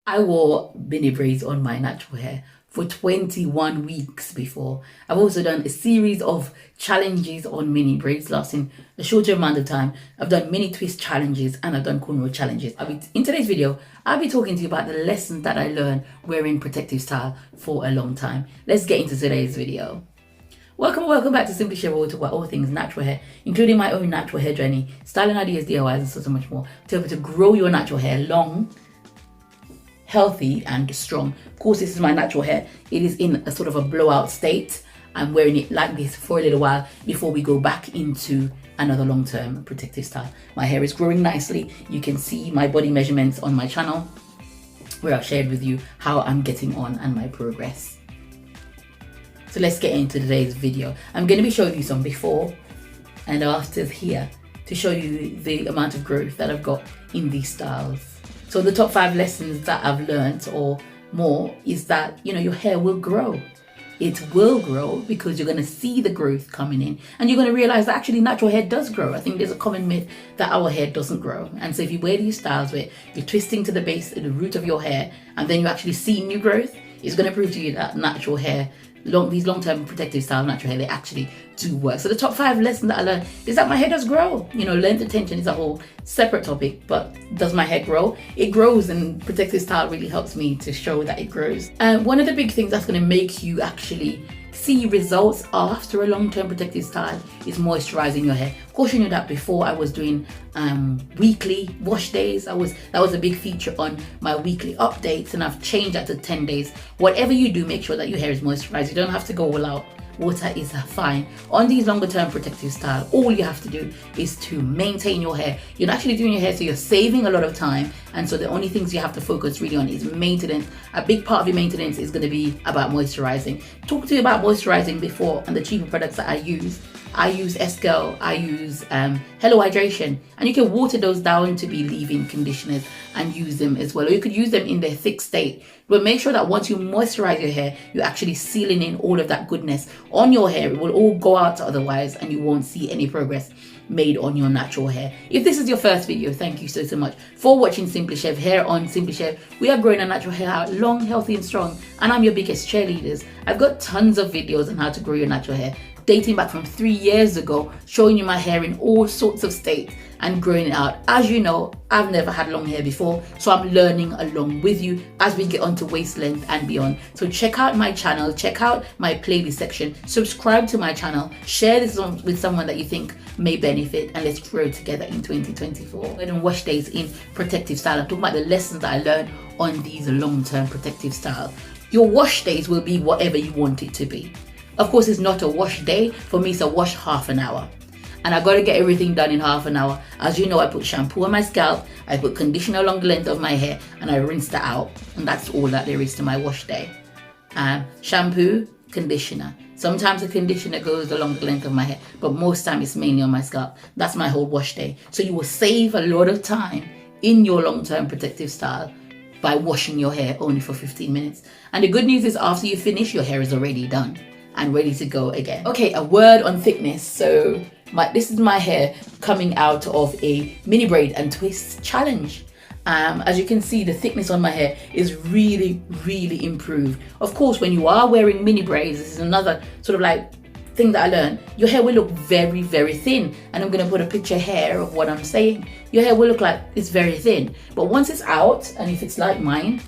I wore mini braids on my natural hair for 21 weeks before. I've also done a series of challenges on mini braids lasting a shorter amount of time. I've done mini twist challenges and I've done cornrow challenges. In today's video, I'll be talking to you about the lessons that I learned wearing protective style for a long time. Let's get into today's video. Welcome back to Simply Shev, where we talk about all things natural hair, including my own natural hair journey, styling ideas, DIYs, and so much more, to help you to grow your natural hair long, healthy and strong. Of course, this is my natural hair. It is in a sort of a blowout state. I'm wearing it like this for a little while before we go back into another long-term protective style. My hair is growing nicely. You can see my body measurements on my channel, where I've shared with you how I'm getting on and my progress. So let's get into today's video. I'm going to be showing you some before and afters here to show you the amount of growth that I've got in these styles. So the top 5 lessons that I've learned or more is that, your hair will grow. It will grow because you're going to see the growth coming in, and you're going to realize that actually natural hair does grow. I think there's a common myth that our hair doesn't grow. And so if you wear these styles where you're twisting to the base, the root of your hair, and then you actually see new growth, it's going to prove to you that natural hair, these long-term protective style natural hair, they actually do work. So the top 5 lessons that I learned is that my hair does grow. Length of tension is a whole separate topic, but does my hair grow? It grows, and protective style really helps me to show that it grows. And one of the big things that's going to make you actually see results after a long-term protective style is moisturizing your hair. Of course, you knew that before. I was doing weekly wash days. That was a big feature on my weekly updates, and I've changed that to 10 days. Whatever you do, make sure that your hair is moisturized. You don't have to go all out. Water is fine. On these longer term protective style, all you have to do is to maintain your hair. You're not actually doing your hair, so you're saving a lot of time, and so the only things you have to focus really on is maintenance. A big part of your maintenance is going to be about moisturizing. Talk to you about moisturizing before and the cheaper products that I use. I use Eskel, I use Hello Hydration, and you can water those down to be leave-in conditioners and use them as well, or you could use them in their thick state. But make sure that once you moisturize your hair, you're actually sealing in all of that goodness on your hair. It will all go out otherwise, and you won't see any progress made on your natural hair. If this is your first video, thank you so much for watching Simply Shev. Here on Simply Shev, we are growing our natural hair out long, healthy and strong, and I'm your biggest cheerleaders. I've got tons of videos on how to grow your natural hair, dating back from 3 years ago, showing you my hair in all sorts of states and growing it out. As you know, I've never had long hair before, so I'm learning along with you as we get onto waist length and beyond. So check out my channel, check out my playlist section, subscribe to my channel, share this with someone that you think may benefit, and let's grow together in 2024. And wash days in protective style. I'm talking about the lessons that I learned on these long-term protective style. Your wash days will be whatever you want it to be. Of course, it's not a wash day. For me, it's a wash half an hour. And I got to get everything done in half an hour. As you know, I put shampoo on my scalp, I put conditioner along the length of my hair, and I rinse that out. And that's all that there is to my wash day. Shampoo, conditioner. Sometimes the conditioner goes along the length of my hair, but most time it's mainly on my scalp. That's my whole wash day. So you will save a lot of time in your long-term protective style by washing your hair only for 15 minutes. And the good news is after you finish, your hair is already done and ready to go again. Okay, a word on thickness. So this is my hair coming out of a mini braid and twist challenge. As you can see, the thickness on my hair is really improved. Of course, when you are wearing mini braids, this is another sort of like thing that I learned, your hair will look very thin. And I'm going to put a picture here of what I'm saying. Your hair will look like it's very thin, but once it's out, and if it's like mine,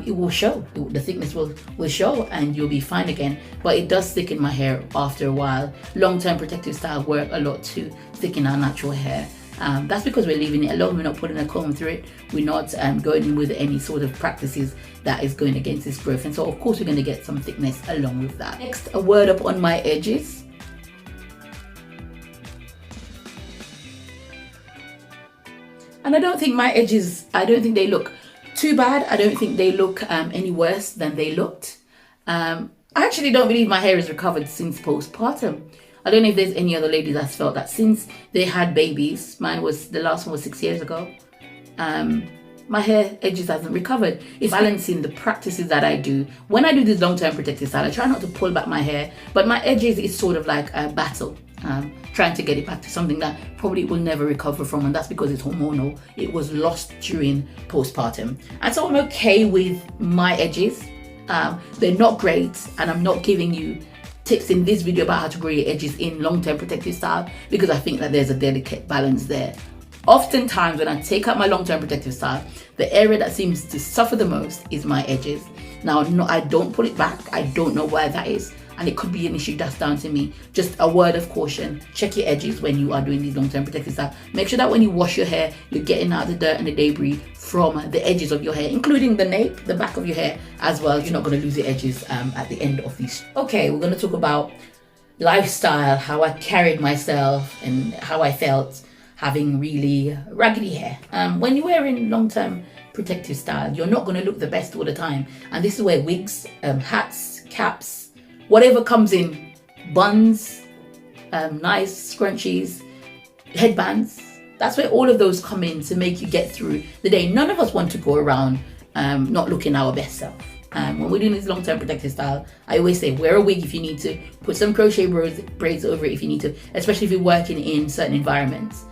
it will show. The thickness will show, and you'll be fine again. But it does thicken my hair after a while. Long-term protective style work a lot to thicken our natural hair. That's because we're leaving it alone. We're not putting a comb through it. We're not going in with any sort of practices that is going against this growth. And so of course we're going to get some thickness along with that. Next, a word up on my edges. And I don't think my edges, they look too bad. I don't think they look any worse than they looked. I actually don't believe my hair is recovered since postpartum. I don't know if there's any other lady that's felt that since they had babies. The last one was 6 years ago. My hair edges hasn't recovered. It's balancing the practices that I do. When I do this long-term protective style, I try not to pull back my hair, but my edges is sort of like a battle. trying to get it back to something that probably it will never recover from, and that's because it's hormonal. It was lost during postpartum. And so I'm okay with my edges. They're not great, and I'm not giving you tips in this video about how to grow your edges in long-term protective style, because I think that there's a delicate balance there. Oftentimes when I take out my long-term protective style, the area that seems to suffer the most is my edges. Now, no, I don't pull it back. I don't know why that is, and it could be an issue that's down to me. Just a word of caution: check your edges when you are doing these long-term protective style. Make sure that when you wash your hair, you're getting out the dirt and the debris from the edges of your hair, including the nape, the back of your hair as well. You're not going to lose your edges at the end of these. Okay, we're going to talk about lifestyle, how I carried myself and how I felt having really raggedy hair. When you're wearing long-term protective style, you're not going to look the best all the time, and this is where wigs, hats, caps, whatever comes in, buns, nice scrunchies, headbands, that's where all of those come in to make you get through the day. None of us want to go around not looking our best self. When we're doing this long-term protective style, I always say wear a wig if you need to, put some crochet braids over it if you need to, especially if you're working in certain environments.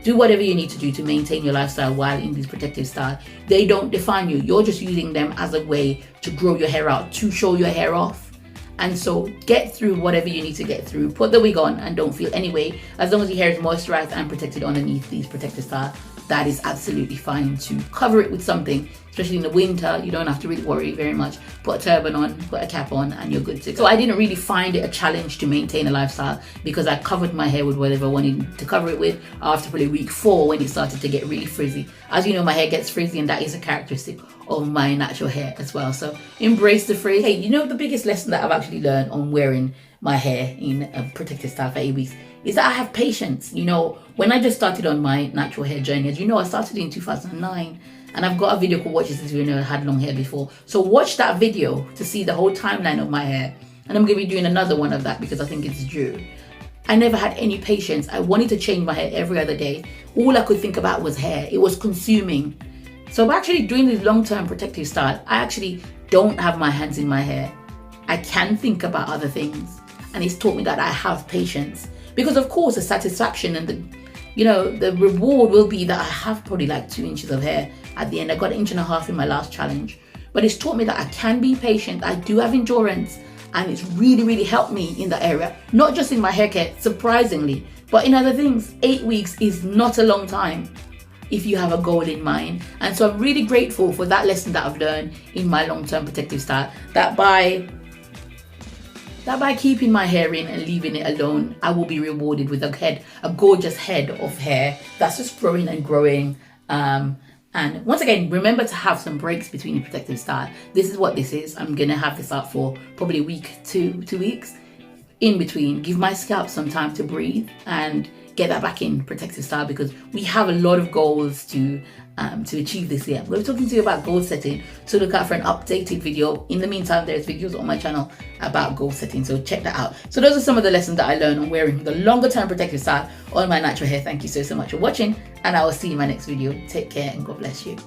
Do whatever you need to do to maintain your lifestyle while in this protective style. They don't define you. You're just using them as a way to grow your hair out, to show your hair off. And so get through whatever you need to get through. Put the wig on and don't feel any way. As long as your hair is moisturized and protected underneath these protective style, that is absolutely fine to cover it with something. Especially in the winter, you don't have to really worry very much. Put a turban on, put a cap on, and you're good to go. So I didn't really find it a challenge to maintain a lifestyle because I covered my hair with whatever I wanted to cover it with after probably week 4 when it started to get really frizzy. As you know, my hair gets frizzy, and that is a characteristic of my natural hair as well. So embrace the frizz. Hey, you know the biggest lesson that I've actually learned on wearing my hair in a protective style for 8 weeks is that I have patience. You know, when I just started on my natural hair journey, as you know, I started in 2009. And I've got a video called Watch This If You Know I Had Long Hair Before. So watch that video to see the whole timeline of my hair. And I'm going to be doing another one of that because I think it's due. I never had any patience. I wanted to change my hair every other day. All I could think about was hair. It was consuming. So by actually doing this long-term protective style, I actually don't have my hands in my hair. I can think about other things. And it's taught me that I have patience. Because of course the satisfaction and the reward will be that I have probably like 2 inches of hair at the end. I got 1.5 inches in my last challenge, but it's taught me that I can be patient. I do have endurance, and it's really, really helped me in that area. Not just in my hair care, surprisingly, but in other things. 8 weeks is not a long time if you have a goal in mind. And so I'm really grateful for that lesson that I've learned in my long-term protective style, that by keeping my hair in and leaving it alone, I will be rewarded with a gorgeous head of hair that's just growing and growing. And once again, remember to have some breaks between your protective style. This is what this is. I'm gonna have this out for probably a week, 2 weeks. In between, give my scalp some time to breathe and get that back in protective style, because we have a lot of goals to achieve this year. We're talking to you about goal setting, so look out for an updated video. In the meantime, there's videos on my channel about goal setting, so check that out. So those are some of the lessons that I learned on wearing the longer term protective style on my natural hair. Thank you so much for watching, and I will see you in my next video. Take care and God bless you.